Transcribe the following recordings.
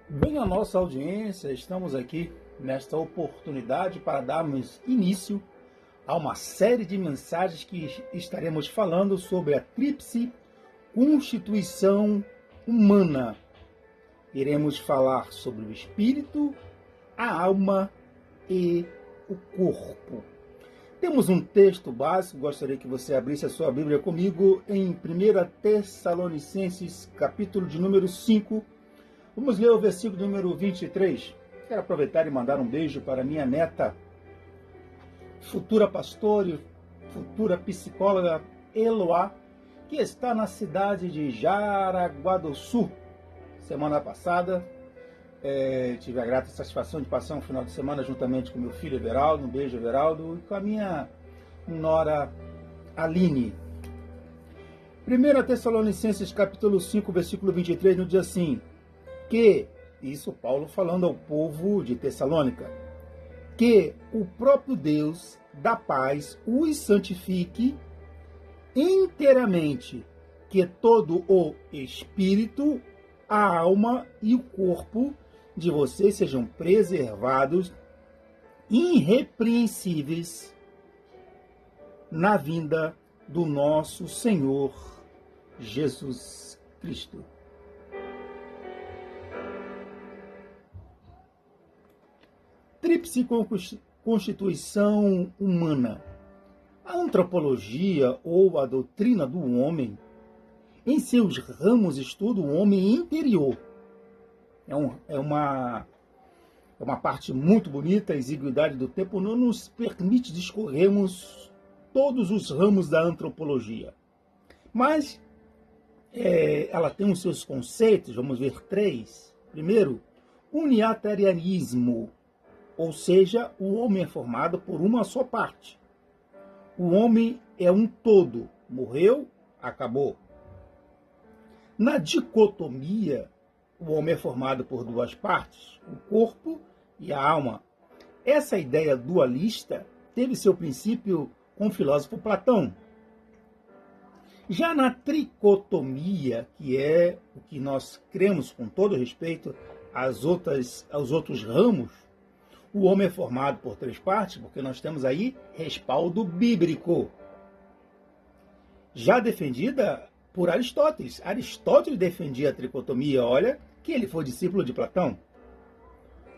Bem, a nossa audiência, estamos aqui nesta oportunidade para darmos início a uma série de mensagens que estaremos falando sobre a tríplice constituição humana. Iremos falar sobre o espírito, a alma e o corpo. Temos um texto básico, gostaria que você abrisse a sua Bíblia comigo em 1 Tessalonicenses, capítulo de número 5. Vamos ler o versículo número 23. Quero aproveitar e mandar um beijo para minha neta, futura pastora e futura psicóloga Eloá, que está na cidade de Jaraguá do Sul. Semana passada, tive a grata satisfação de passar um final de semana juntamente com meu filho Everaldo, um beijo Everaldo, e com a minha nora Aline. 1 Tessalonicenses capítulo 5, versículo 23, nos diz assim: que, isso Paulo falando ao povo de Tessalônica, que o próprio Deus da paz os santifique inteiramente, que todo o espírito, a alma e o corpo de vocês sejam preservados irrepreensíveis na vinda do nosso Senhor Jesus Cristo. Tríplice constituição humana. A antropologia ou a doutrina do homem, em seus ramos, estuda o homem interior. É uma parte muito bonita. A exiguidade do tempo não nos permite discorrermos todos os ramos da antropologia. Mas ela tem os seus conceitos, vamos ver 3. Primeiro, uniatarianismo. Ou seja, o homem é formado por uma só parte. O homem é um todo. Morreu, acabou. Na dicotomia, o homem é formado por duas partes, o corpo e a alma. Essa ideia dualista teve seu princípio com o filósofo Platão. Já na tricotomia, que é o que nós cremos com todo respeito aos outros ramos, o homem é formado por 3 partes, porque nós temos aí respaldo bíblico. Já defendida por Aristóteles. Aristóteles defendia a tricotomia, olha, que ele foi discípulo de Platão.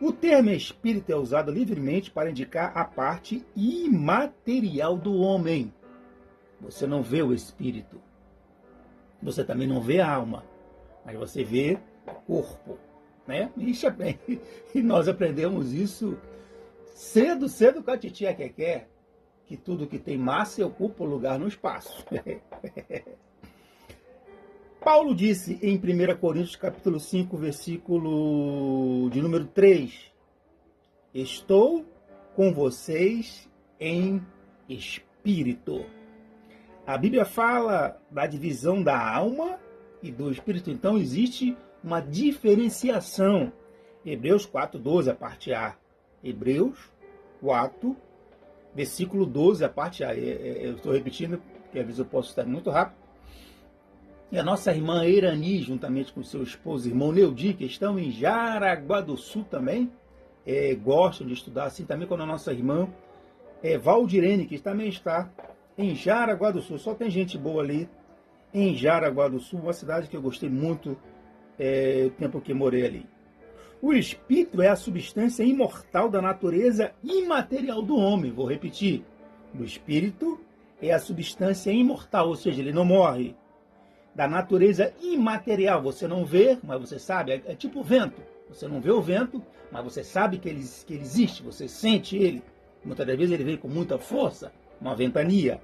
O termo espírito é usado livremente para indicar a parte imaterial do homem. Você não vê o espírito. Você também não vê a alma, mas você vê o corpo. Né? E nós aprendemos isso cedo com a titia Keké, que tudo que tem massa ocupa o lugar no espaço. Paulo disse em 1 Coríntios capítulo 5, versículo de número 3, estou com vocês em espírito. A Bíblia fala da divisão da alma e do espírito, então existe uma diferenciação. Hebreus 4:12, a parte A. Hebreus 4, versículo 12, a parte A. Eu estou repetindo, porque às vezes eu posso estar muito rápido. E a nossa irmã Eirani, juntamente com seu esposo, irmão Neudi, que estão em Jaraguá do Sul também, gostam de estudar assim também, quando a nossa irmã Valdirene, que também está em Jaraguá do Sul. Só tem gente boa ali em Jaraguá do Sul, uma cidade que eu gostei muito o tempo que morei ali. O espírito é a substância imortal da natureza imaterial do homem. Vou repetir. O espírito é a substância imortal, ou seja, ele não morre. Da natureza imaterial. Você não vê, mas você sabe. É tipo o vento. Você não vê o vento, mas você sabe que ele existe. Você sente ele. Muitas das vezes ele vem com muita força. Uma ventania.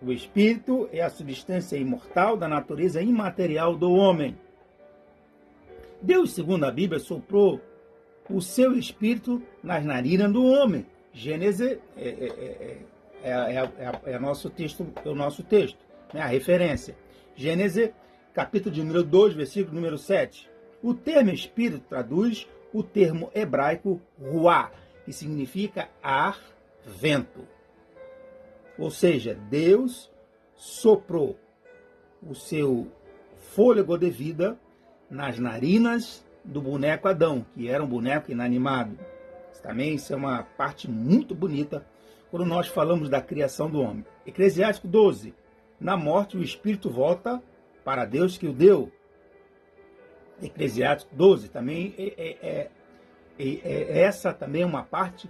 O espírito é a substância imortal da natureza imaterial do homem. Deus, segundo a Bíblia, soprou o seu espírito nas narinas do homem. Gênesis é o nosso texto, né? A referência. Gênesis, capítulo de número 2, versículo número 7. O termo espírito traduz o termo hebraico ruá, que significa ar, vento. Ou seja, Deus soprou o seu fôlego de vida nas narinas do boneco Adão, que era um boneco inanimado. Isso é uma parte muito bonita quando nós falamos da criação do homem. Eclesiástico 12. Na morte o espírito volta para Deus que o deu. Eclesiástico 12 também essa também é uma parte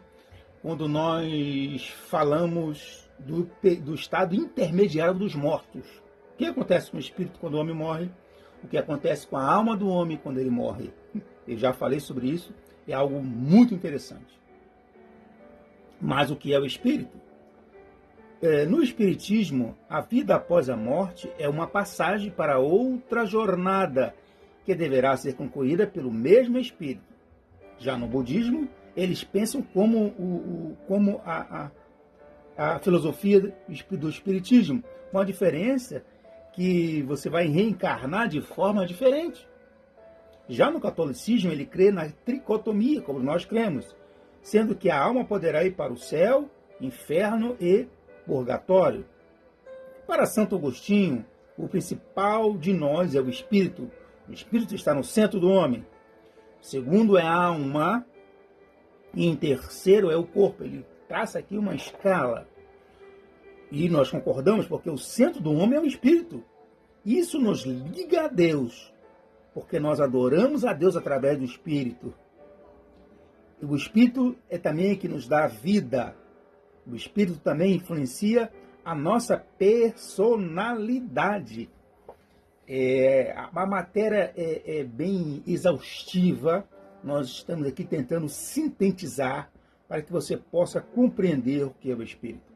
quando nós falamos do estado intermediário dos mortos. O que acontece com o espírito quando o homem morre? O que acontece com a alma do homem quando ele morre? Eu já falei sobre isso, é algo muito interessante. Mas o que é o espírito? No espiritismo, a vida após a morte é uma passagem para outra jornada que deverá ser concluída pelo mesmo espírito. Já no budismo, eles pensam como a filosofia do espiritismo, com a diferença que você vai reencarnar de forma diferente. Já no catolicismo, ele crê na tricotomia, como nós cremos, sendo que a alma poderá ir para o céu, inferno e purgatório. Para Santo Agostinho, o principal de nós é o espírito. O espírito está no centro do homem. O segundo é a alma. E em terceiro é o corpo. Ele traça aqui uma escala. E nós concordamos porque o centro do homem é o espírito. Isso nos liga a Deus, porque nós adoramos a Deus através do espírito. E o espírito é também que nos dá vida. O espírito também influencia a nossa personalidade. A matéria é bem exaustiva. Nós estamos aqui tentando sintetizar para que você possa compreender o que é o espírito.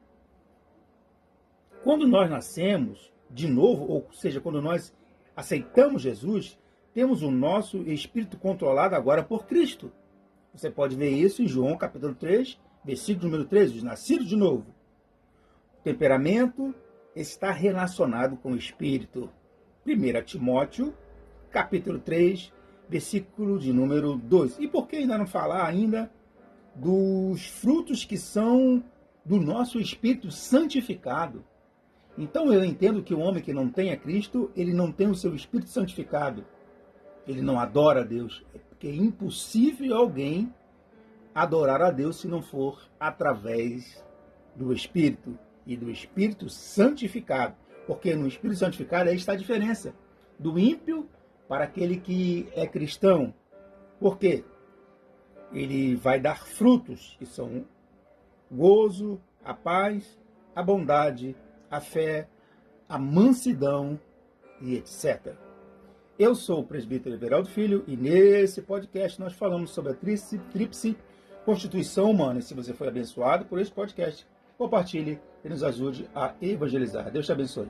Quando nós nascemos de novo, ou seja, quando nós aceitamos Jesus, temos o nosso espírito controlado agora por Cristo. Você pode ver isso em João capítulo 3, versículo número 13, os nascidos de novo. O temperamento está relacionado com o espírito. 1 Timóteo, capítulo 3, versículo de número 2. E por que ainda não falar ainda dos frutos que são do nosso espírito santificado? Então eu entendo que o homem que não tem a Cristo, ele não tem o seu espírito santificado. Ele não adora a Deus. Porque é impossível alguém adorar a Deus se não for através do Espírito e do Espírito santificado. Porque no Espírito santificado aí está a diferença do ímpio para aquele que é cristão. Por quê? Ele vai dar frutos que são gozo, a paz, a bondade, a fé, a mansidão e etc. Eu sou o presbítero Everaldo Filho e nesse podcast nós falamos sobre a tríplice constituição humana. E se você foi abençoado por esse podcast, compartilhe e nos ajude a evangelizar. Deus te abençoe.